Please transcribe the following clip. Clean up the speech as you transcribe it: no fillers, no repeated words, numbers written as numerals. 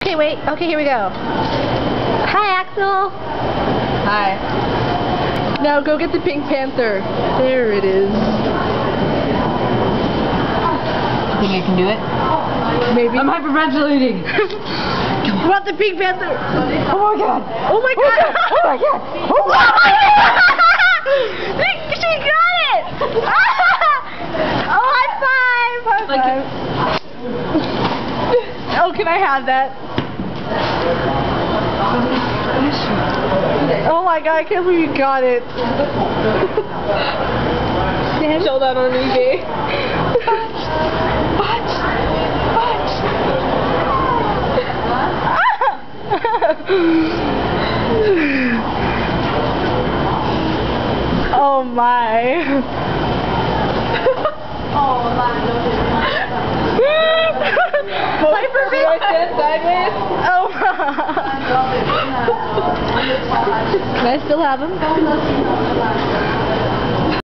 Okay, wait. Okay, here we go. Hi, Axel. Hi. Now go get the Pink Panther. There it is. You think I can do it? Maybe. I'm hyperventilating. You want the Pink Panther? Oh my god. Oh my god. Oh my god. Oh my god! She got it! Oh, high five! High five. Oh, can I have that? Oh my god, I can't believe you got it. Show that on eBay. Oh my. Oh my Sideways? Oh. Can I still have them?